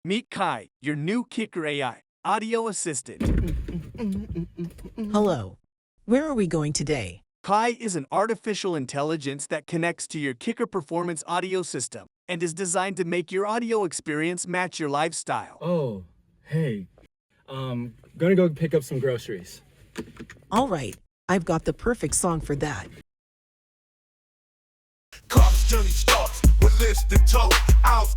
Meet Kai, your new Kicker AI audio assistant. Hello. Where are we going today? Kai is an artificial intelligence that connects to your Kicker performance audio system and is designed to make your audio experience match your lifestyle. Oh, hey. Gonna go pick up some groceries. All right, I've got the perfect song for that. Car's journey starts with list and tow.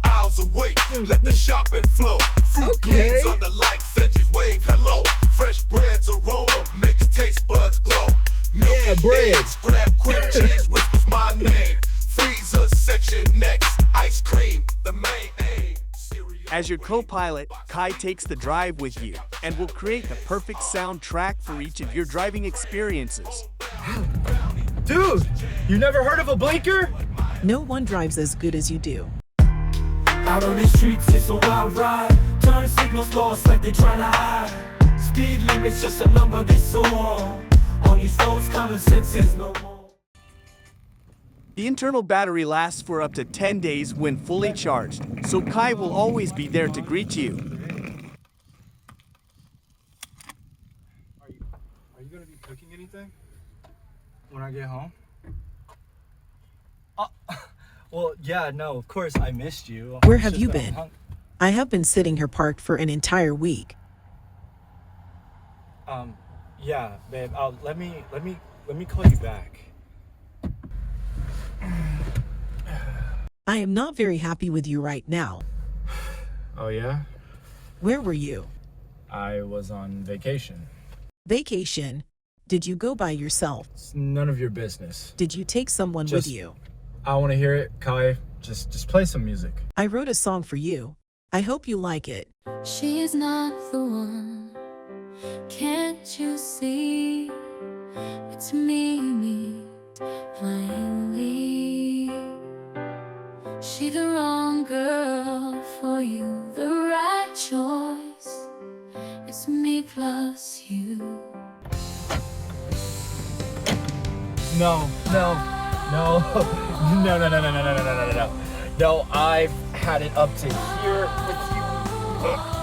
Hours away, let the shopping flow. Fruit greens on the light, veggies wave hello. Fresh bread's aroma makes taste buds glow. Milk and bread. eggs, grab quick cheese, whispers my name. Freezer section next, ice cream, the main aim. As your co-pilot, Kai takes the drive with you and will create the perfect soundtrack for each of your driving experiences. Dude, you never heard of a blinker? No one drives as good as you do. Out on the streets, it's a wild ride. Turn signals lost like they tryna hide. Speed limits just a number they soar. On these roads, common sense is no more. The internal battery lasts for up to 10 days when fully charged, so Kai will always be there to greet you. Are you gonna be cooking anything when I get home? Well, yeah, no, of course I missed you. Where It's have just you that I'm been? hung- I have been sitting here parked for an entire week. Yeah, babe. Let me call you back. I am not very happy with you right now. Oh yeah? Where were you? I was on vacation. Vacation? Did you go by yourself? It's none of your business. Did you take someone Just- with you? I want to hear it, Kai. Just play some music. I wrote a song for you. I hope you like it. She is not the one. Can't you see? It's me plainly. She the wrong girl for you, the right choice. It's me plus you. No. No, I've had it up to here with you.